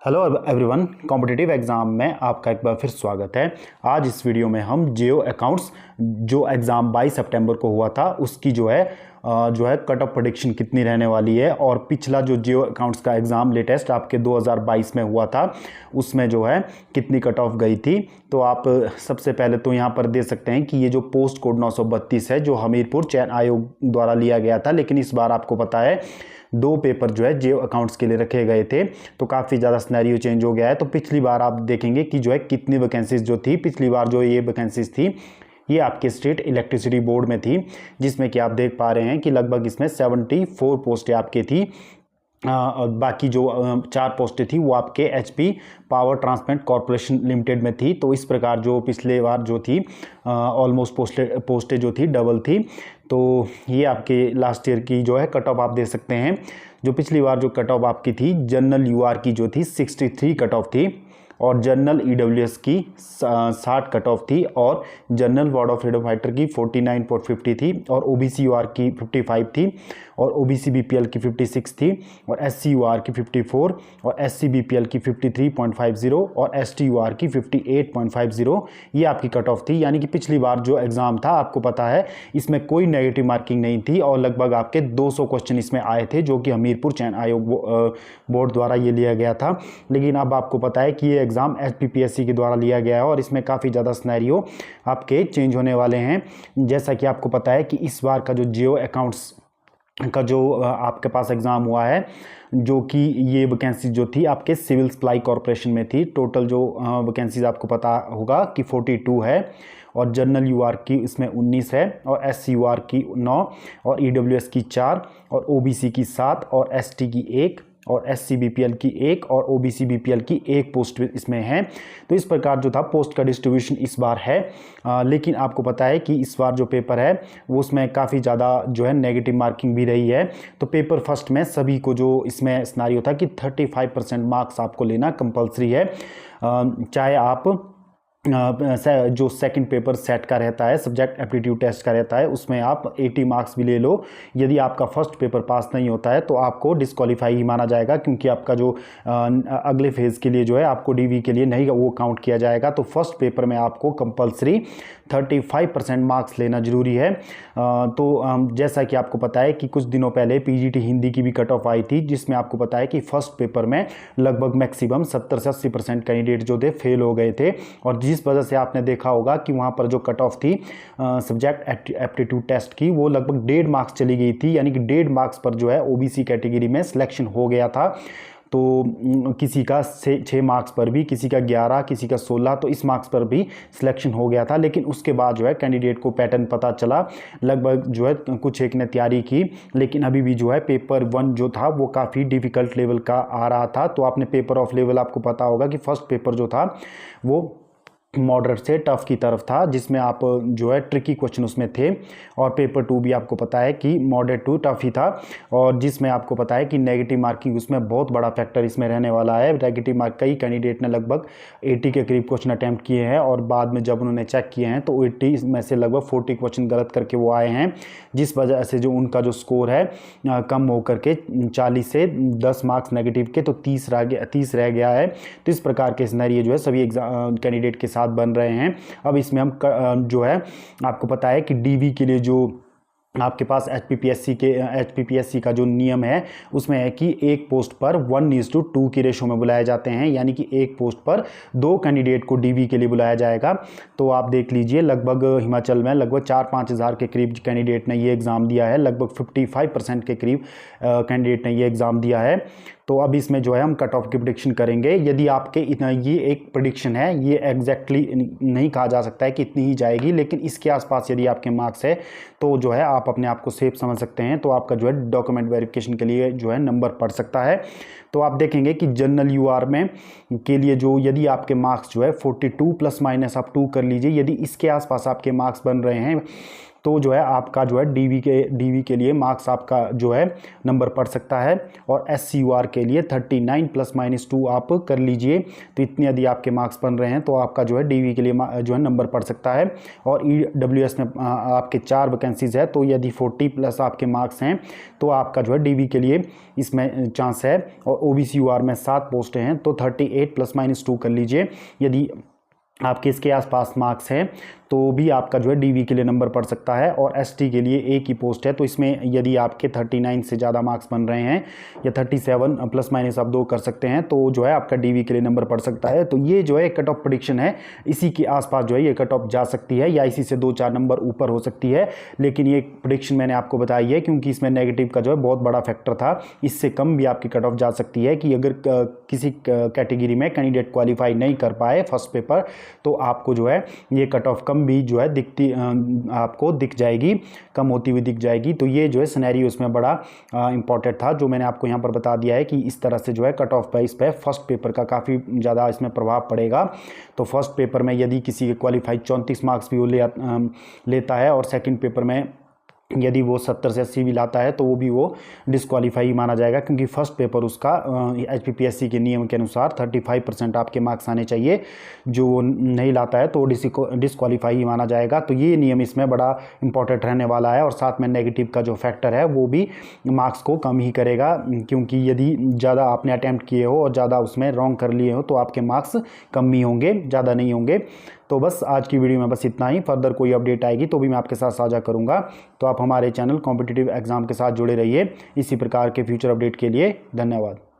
Hello everyone, competitive exam में आपका एक बार फिर स्वागत है। आज इस वीडियो में हम जियो अकाउंट्स जो एग्ज़ाम 22 सितंबर को हुआ था उसकी जो है कट ऑफ प्रेडिक्शन कितनी रहने वाली है, और पिछला जो जियो अकाउंट्स का एग्ज़ाम लेटेस्ट आपके 2022 में हुआ था उसमें जो है कितनी कट ऑफ गई थी। तो आप सबसे पहले तो यहाँ पर दे सकते हैं कि ये जो पोस्ट कोड 932 है जो हमीरपुर चयन आयोग द्वारा लिया गया था, लेकिन इस बार आपको पता है 2 पेपर जो है जियो अकाउंट्स के लिए रखे गए थे, तो काफ़ी ज़्यादा सिनेरियो चेंज हो गया है। तो पिछली बार आप देखेंगे कि जो है कितनी वैकेंसीज जो थी, पिछली बार जो ये वैकेंसीज थी ये आपके स्टेट इलेक्ट्रिसिटी बोर्ड में थी, जिसमें कि आप देख पा रहे हैं कि लगभग इसमें 74 पोस्टें आपके थी। और बाकी जो 4 पोस्टें थी वो आपके HP power transmit corporation limited में थी। तो इस प्रकार जो पिछले बार जो थी ऑलमोस्ट पोस्टें जो थी डबल थी। तो ये आपके लास्ट ईयर की जो है कट ऑफ आप दे सकते हैं। जो पिछली बार जो कट ऑफ आपकी थी जनरल यूआर की जो थी 63 कट ऑफ थी, और जनरल ईडब्ल्यूएस की 60 कट ऑफ थी, और general ward of freedom fighter की 49.50 थी, और ओबीसी यूआर की 55 थी, और ओबीसी बीपीएल की 56 थी, और एससी यूआर की 54, और एससी बीपीएल की 53.50, और एसटी यूआर की 58.50। ये आपकी कट ऑफ थी। यानी कि पिछली बार जो एग्ज़ाम था आपको पता है इसमें कोई नेगेटिव मार्किंग नहीं थी, और लगभग आपके 200 क्वेश्चन इसमें आए थे जो कि हमीरपुर चयन आयोग बोर्ड द्वारा ये लिया गया था। लेकिन अब आपको पता है कि ये एग्ज़ाम एचपीपीएससी के द्वारा लिया गया है, और इसमें काफ़ी ज़्यादा सिनेरियो आपके चेंज होने वाले हैं। जैसा कि आपको पता है कि इस बार का जो जियो अकाउंट्स का जो आपके पास एग्ज़ाम हुआ है, जो कि ये वैकेंसी जो थी आपके सिविल सप्लाई कॉरपोरेशन में थी। टोटल जो वैकेंसीज आपको पता होगा कि 42 है, और जनरल यूआर की इसमें 19 है, और एससी यूआर की 9, और ईडब्ल्यूएस की 4, और ओबीसी की 7, और एसटी की 1, और एससी बीपीएल की 1, और ओबीसी बीपीएल की 1 पोस्ट इसमें है। तो इस प्रकार जो था पोस्ट का डिस्ट्रीब्यूशन इस बार है। लेकिन आपको पता है कि इस बार जो पेपर है वो उसमें काफ़ी ज़्यादा जो है नेगेटिव मार्किंग भी रही है। तो पेपर फर्स्ट में सभी को जो इसमें सिनेरियो था कि 35% मार्क्स आपको लेना कंपलसरी है, चाहे आप जो सेकंड पेपर सेट का रहता है, सब्जेक्ट एप्टीट्यूड टेस्ट का रहता है, उसमें आप 80 मार्क्स भी ले लो। यदि आपका फर्स्ट पेपर पास नहीं होता है तो आपको डिस्क्वालीफाई ही माना जाएगा, क्योंकि आपका जो अगले फेज़ के लिए जो है आपको डीवी के लिए नहीं वो काउंट किया जाएगा। तो फर्स्ट पेपर में आपको कंपलसरी 35% मार्क्स लेना जरूरी है। तो जैसा कि आपको पता है कि कुछ दिनों पहले पीजीटी हिंदी की भी कट ऑफ आई थी, जिसमें आपको पता है कि फर्स्ट पेपर में लगभग मैक्सिमम 70 से 80% कैंडिडेट जो थे फेल हो गए थे, और जिस वजह से आपने देखा होगा कि वहाँ पर जो कट ऑफ थी सब्जेक्ट एप्टीट्यूड टेस्ट की वो लगभग 1.5 मार्क्स चली गई थी। यानी कि 1.5 मार्क्स पर जो है ओबीसी कैटेगरी में सिलेक्शन हो गया था। तो किसी का 6 मार्क्स पर भी, किसी का 11, किसी का 16, तो इस मार्क्स पर भी सिलेक्शन हो गया था। लेकिन उसके बाद जो है कैंडिडेट को पैटर्न पता चला, लगभग जो है कुछ एक ने तैयारी की, लेकिन अभी भी जो है पेपर 1 जो था वो काफ़ी डिफ़िकल्ट लेवल का आ रहा था। तो आपने पेपर ऑफ लेवल आपको पता होगा कि फर्स्ट पेपर जो था वो मॉडरेट से टफ की तरफ था, जिसमें आप जो है ट्रिकी क्वेश्चन उसमें थे, और पेपर 2 भी आपको पता है कि मॉडरेट टू टफ ही था, और जिसमें आपको पता है कि नेगेटिव मार्किंग उसमें बहुत बड़ा फैक्टर इसमें रहने वाला है। नेगेटिव मार्क कई कैंडिडेट ने लगभग 80 के करीब क्वेश्चन अटैम्प्ट किए हैं, और बाद में जब उन्होंने चेक किए हैं तो 80 में से लगभग 40 क्वेश्चन गलत करके वो आए हैं, जिस वजह से जो उनका जो स्कोर है कम होकर के 40 से 10 मार्क्स नेगेटिव के तो 30 रह गया है। तो इस प्रकार के सिनेरियो जो है सभी एग्जाम कैंडिडेट के साथ बन रहे हैं। अब इसमें हम जो है आपको पता है कि डीवी के लिए जो आपके पास एचपीपीएससी का जो नियम है उसमें है कि एक पोस्ट पर 1:2 की रेशो में बुलाए जाते हैं, यानी कि एक पोस्ट पर 2 कैंडिडेट को डीवी के लिए बुलाया जाएगा। तो आप देख लीजिए लगभग हिमाचल में लगभग 4-5 हज़ार के करीब कैंडिडेट ने ये एग्ज़ाम दिया है, लगभग 55% के करीब कैंडिडेट ने ये एग्ज़ाम दिया है। तो अब इसमें जो है हम कट ऑफ की प्रेडिक्शन करेंगे। यदि आपके इतना, ये एक प्रेडिक्शन है, ये एग्जैक्टली नहीं कहा जा सकता है कि इतनी ही जाएगी, लेकिन इसके आसपास यदि आपके मार्क्स है तो जो है आप अपने आप को सेफ समझ सकते हैं। तो आपका जो है डॉक्यूमेंट वेरिफिकेशन के लिए जो है नंबर पड़ सकता है। तो आप देखेंगे कि जनरल यूआर में के लिए जो यदि आपके मार्क्स जो है 42 ± आप 2 कर लीजिए, यदि इसके आसपास आपके मार्क्स बन रहे हैं तो जो है आपका जो है डीवी के लिए मार्क्स आपका जो है नंबर पड़ सकता है। और SCUR के लिए 39 ± 2 आप कर लीजिए, तो इतने यदि आपके मार्क्स बन रहे हैं तो आपका जो है डीवी के लिए जो है नंबर पड़ सकता है। और EWS में आपके 4 वैकेंसीज है, तो यदि 40+ आपके मार्क्स हैं तो आपका जो है डीवी के लिए इसमें चांस है। और OBCUR में 7 पोस्टें हैं, तो 38 ± 2 कर लीजिए। यदि आपके इसके आसपास मार्क्स हैं तो भी आपका जो है डीवी के लिए नंबर पड़ सकता है। और ST के लिए एक ही पोस्ट है, तो इसमें यदि आपके 39 से ज़्यादा मार्क्स बन रहे हैं या 37 ± आप 2 कर सकते हैं, तो जो है आपका डीवी के लिए नंबर पड़ सकता है। तो ये जो है कट ऑफ प्रेडिक्शन है, इसी के आसपास जो है ये कट ऑफ जा सकती है या इसी से 2-4 नंबर ऊपर हो सकती है। लेकिन ये प्रेडिक्शन मैंने आपको बताई है क्योंकि इसमें नेगेटिव का जो है बहुत बड़ा फैक्टर था। इससे कम भी आपकी कट ऑफ जा सकती है कि अगर किसी कैटेगरी में कैंडिडेट क्वालिफाई नहीं कर पाए फर्स्ट पेपर, तो आपको जो है ये कट ऑफ कम भी जो है आपको दिख जाएगी, कम होती हुई दिख जाएगी। तो ये जो है सिनेरियो इसमें बड़ा इंपॉर्टेंट था, जो मैंने आपको यहाँ पर बता दिया है कि इस तरह से जो है कट ऑफ पे इस पर फर्स्ट पेपर का काफ़ी ज़्यादा इसमें प्रभाव पड़ेगा। तो फर्स्ट पेपर में यदि किसी के क्वालिफाई 34 मार्क्स भी वो लेता है और सेकेंड पेपर में यदि वो 70 से 80 भी लाता है, तो वो भी वो डिस्क्वालीफाई माना जाएगा, क्योंकि फर्स्ट पेपर उसका HPPSC के नियम के अनुसार 35% आपके मार्क्स आने चाहिए। जो वो नहीं लाता है तो वो डिस्क्वालीफाई ही माना जाएगा। तो ये नियम इसमें बड़ा इंपॉर्टेंट रहने वाला है। और साथ में नेगेटिव का जो फैक्टर है वो भी मार्क्स को कम ही करेगा, क्योंकि यदि ज़्यादा आपने अटैम्प्ट किए हो और ज़्यादा उसमें रॉन्ग कर लिए हो तो आपके मार्क्स कम ही होंगे, ज़्यादा नहीं होंगे। तो बस आज की वीडियो में बस इतना ही। फर्दर कोई अपडेट आएगी तो भी मैं आपके साथ साझा करूंगा। तो आप हमारे चैनल कॉम्पिटिटिव एग्जाम के साथ जुड़े रहिए। इसी प्रकार के फ्यूचर अपडेट के लिए धन्यवाद।